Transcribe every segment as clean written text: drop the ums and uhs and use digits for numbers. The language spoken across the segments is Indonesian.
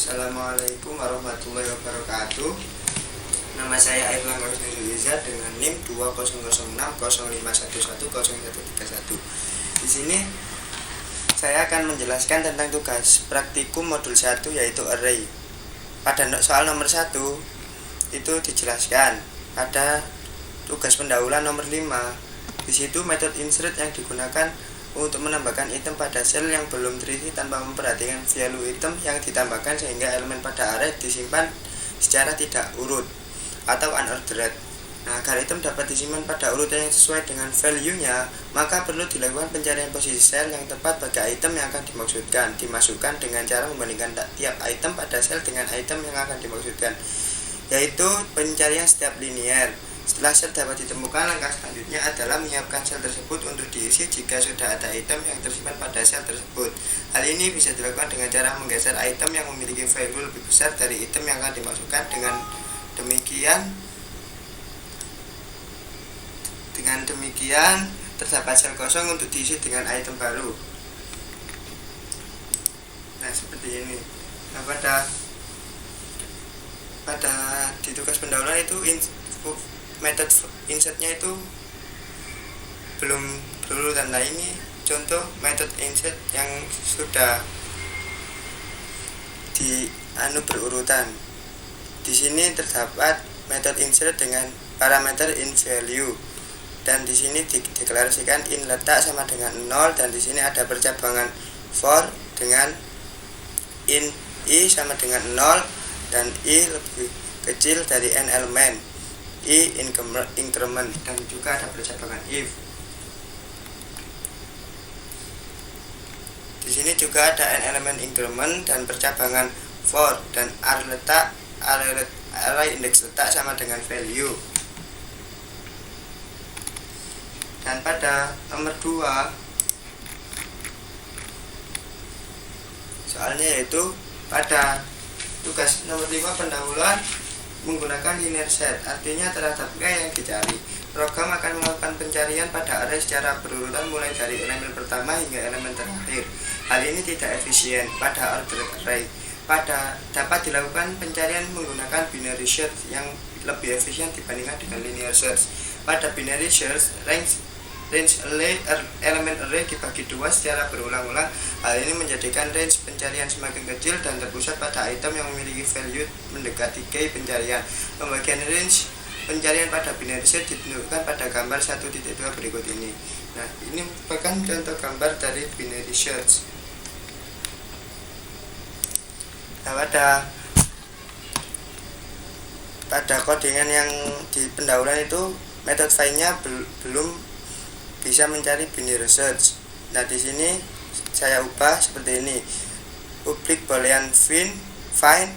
Assalamualaikum warahmatullahi wabarakatuh. Nama saya Airlangga Rizal dengan NIM 2006051110131. Di sini saya akan menjelaskan tentang tugas praktikum modul 1 yaitu array. Pada soal nomor 1 itu dijelaskan pada tugas pendahuluan nomor 5. Di situ metode insert yang digunakan untuk menambahkan item pada sel yang belum terisi tanpa memperhatikan value item yang ditambahkan sehingga elemen pada array disimpan secara tidak urut atau unordered. Nah, agar item dapat disimpan pada urutan yang sesuai dengan value-nya, maka perlu dilakukan pencarian posisi sel yang tepat bagi item yang akan dimasukkan dengan cara membandingkan tiap item pada sel dengan item yang akan dimaksudkan, yaitu pencarian setiap linear. Setelah sel dapat ditemukan, langkah selanjutnya adalah menyiapkan sel tersebut untuk diisi jika sudah ada item yang tersimpan pada sel tersebut. Hal ini bisa dilakukan dengan cara menggeser item yang memiliki value lebih besar dari item yang akan dimasukkan. Dengan demikian terdapat sel kosong untuk diisi dengan item baru. Nah, seperti ini. Nah, pada di tugas pendahuluan itu metode insertnya itu belum berurutan. Nah, ini contoh metode insert yang sudah berurutan. Di sini terdapat metode insert dengan parameter in value, dan di sini dideklarasikan in letak sama dengan 0, dan di sini ada percabangan for dengan in i sama dengan 0 dan i lebih kecil dari n elemen, i increment, dan juga ada percabangan if. Di sini juga ada n elemen increment dan percabangan for, dan array index letak sama dengan value. Dan pada nomor 2 soalnya yaitu pada tugas nomor 5 pendahuluan menggunakan linear set, artinya terhadap K yang dicari. Program akan melakukan pencarian pada array secara berurutan mulai dari elemen pertama hingga elemen terakhir. Hal ini tidak efisien pada ordered array. Dapat dilakukan pencarian menggunakan binary search yang lebih efisien dibandingkan dengan linear search. Pada binary search, range elemen array dibagi 2 secara berulang-ulang. Hal ini menjadikan range pencarian semakin kecil dan terpusat pada item yang memiliki value mendekati K pencarian. Pembagian range pencarian pada binary search ditunjukkan pada gambar 1.2 berikut ini. Nah, ini merupakan contoh gambar dari binary search. Nah, pada codingan yang di pendahuluan itu metode find-nya belum bisa mencari binary search. Nah, di sini saya ubah seperti ini. Public boolean find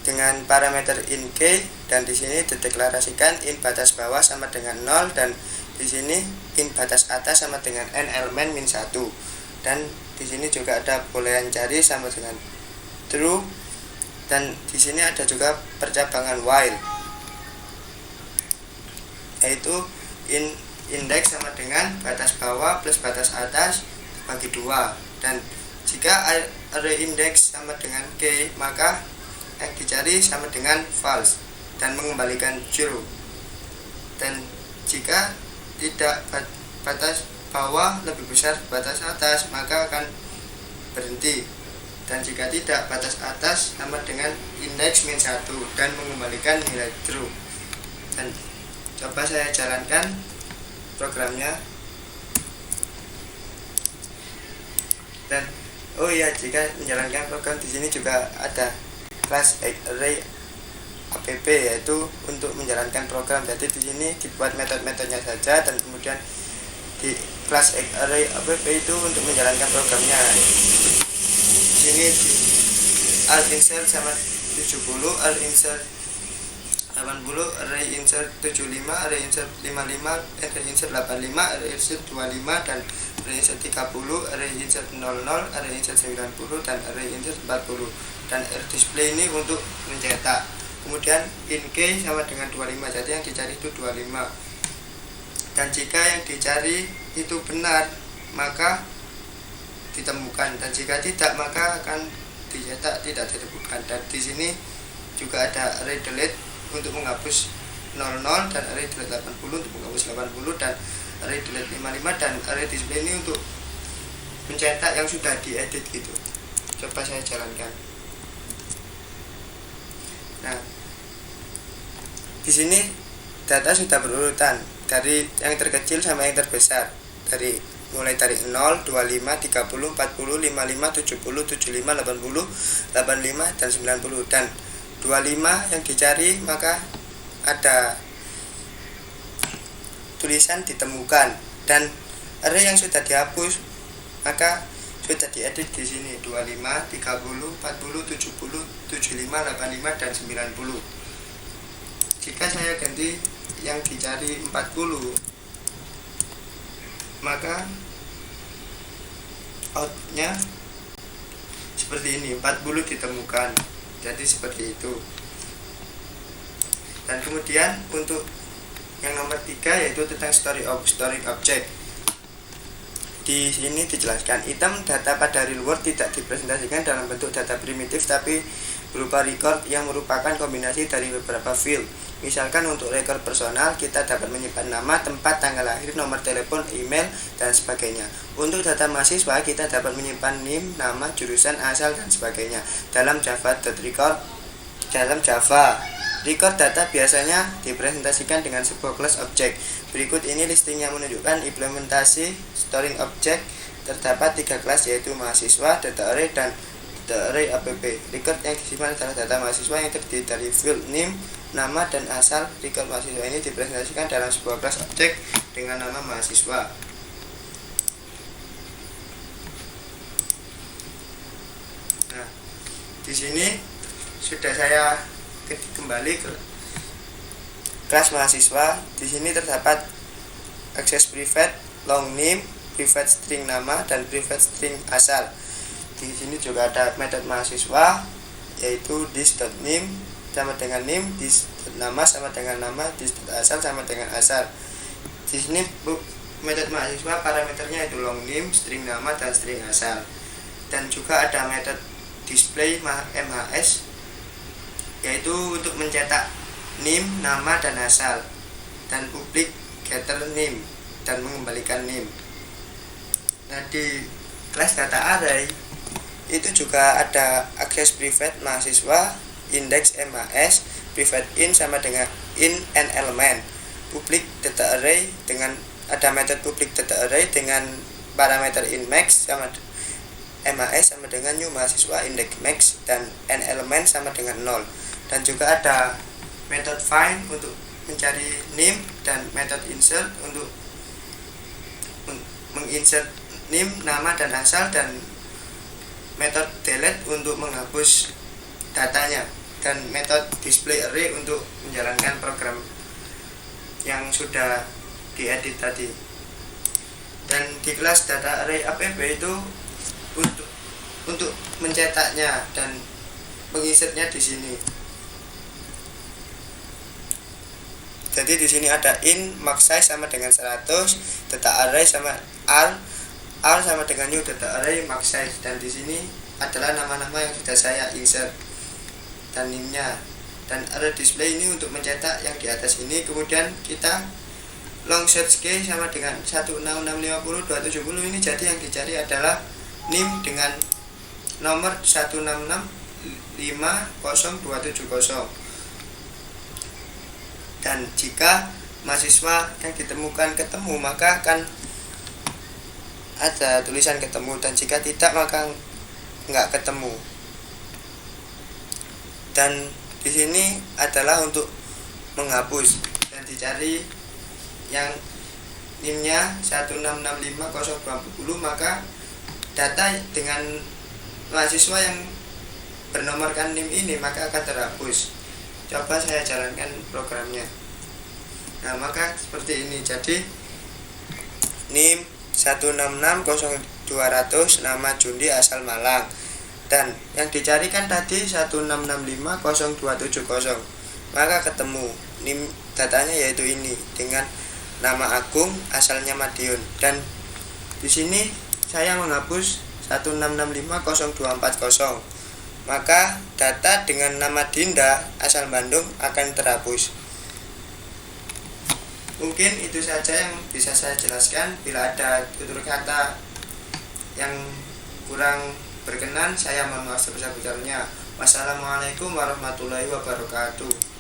dengan parameter in k, dan di sini dideklarasikan in batas bawah sama dengan 0, dan di sini in batas atas sama dengan n elemen min 1. Dan di sini juga ada boolean cari sama dengan true, dan di sini ada juga percabangan while, yaitu index sama dengan batas bawah plus batas atas bagi 2, dan jika array index sama dengan k, maka yang dicari sama dengan false dan mengembalikan 0, dan jika tidak batas bawah lebih besar batas atas maka akan berhenti, dan jika tidak batas atas sama dengan index min 1 dan mengembalikan nilai true. Dan coba saya jalankan programnya. Dan jika menjalankan program di sini juga ada class array app, yaitu untuk menjalankan program. Jadi di sini dibuat metode-metodenya saja, dan kemudian di class array app itu untuk menjalankan programnya. Di sini di alt insert sama 70, alt insert 80, array insert 75, array insert 55, array insert 85, array insert 25, dan array insert 30, array insert 00, array insert 90, dan array insert 40. Dan display ini untuk mencetak. Kemudian in k sama dengan 25, jadi yang dicari itu 25. Dan jika yang dicari itu benar, maka ditemukan, dan jika tidak maka akan dicetak tidak ditemukan. Dan di sini juga ada array delete untuk menghapus 00 dan array delete 80 untuk menghapus 80 dan array delete 55 dan array display ini untuk mencetak yang sudah diedit gitu. Coba saya jalankan. Nah, di sini data sudah berurutan dari yang terkecil sama yang terbesar, mulai dari 0, 25, 30, 40, 55, 70, 75, 80, 85 dan 90. Dan 25 yang dicari maka ada tulisan ditemukan, dan array yang sudah dihapus maka sudah diedit di sini 25, 30, 40, 70, 75, 85 dan 90. Jika saya ganti yang dicari 40, maka outnya seperti ini, 40 ditemukan. Jadi seperti itu. Dan kemudian untuk yang nomor 3 yaitu tentang storing object. Di sini dijelaskan item data pada real world tidak dipresentasikan dalam bentuk data primitif tapi berupa record yang merupakan kombinasi dari beberapa field. Misalkan untuk record personal kita dapat menyimpan nama, tempat, tanggal lahir, nomor telepon, email dan sebagainya. Untuk data mahasiswa kita dapat menyimpan NIM, nama, jurusan asal dan sebagainya. Dalam Java record data biasanya dipresentasikan dengan sebuah kelas objek. Berikut ini listing yang menunjukkan implementasi storing object. Terdapat 3 kelas yaitu mahasiswa, data array, dan data array app. Record yang disimpan adalah data mahasiswa yang terdiri dari field name, nama, dan asal. Record mahasiswa ini dipresentasikan dalam sebuah kelas objek dengan nama mahasiswa. Nah, di sini sudah saya kembali ke kelas mahasiswa. Di sini terdapat akses private, long name, private string nama, dan private string asal. Di sini juga ada metode mahasiswa yaitu this.name sama dengan name, this.nama sama dengan nama, this.asal sama dengan asal. Di sini metode mahasiswa parameternya itu long name, string nama, dan string asal. Dan juga ada metode display MHS yaitu untuk mencetak name, nama, dan asal, dan public getter name dan mengembalikan name. Nah, di kelas data array itu juga ada akses private mahasiswa, index MHS, private in sama dengan in and element, public data array dengan ada metode public data array dengan parameter in max sama MHS sama dengan new mahasiswa index max, dan n element sama dengan 0. Dan juga ada metode find untuk mencari name, dan metode insert untuk menginsert name, nama, dan asal, dan metode delete untuk menghapus datanya, dan metode display array untuk menjalankan program yang sudah diedit tadi. Dan di kelas data array app itu untuk mencetaknya dan menginsertnya di sini. Jadi di sini ada in max size sama dengan 100, data array sama r sama dengan new data array max size, dan di sini adalah nama-nama yang sudah saya insert dan name-nya. Dan array display ini untuk mencetak yang di atas ini. Kemudian kita long search key sama dengan 16650 270 ini, jadi yang dicari adalah name dengan nomor 166500270. Dan jika mahasiswa yang ditemukan ketemu maka akan ada tulisan ketemu, dan jika tidak maka nggak ketemu. Dan di sini adalah untuk menghapus dan dicari yang NIM-nya 1665020, maka data dengan mahasiswa yang bernomorkan NIM ini maka akan terhapus. Coba saya jalankan programnya. Nah, maka seperti ini. Jadi NIM 1660200, nama Jundi, asal Malang. Dan yang dicarikan tadi 166500270. Maka ketemu NIM datanya yaitu ini dengan nama Agung, asalnya Madiun. Dan di sini saya menghapus 166500240. maka data dengan nama Dinda asal Bandung akan terhapus. Mungkin itu saja yang bisa saya jelaskan. Bila ada tutur kata yang kurang berkenan, saya mohon maaf sebesar-besarnya. Wassalamualaikum warahmatullahi wabarakatuh.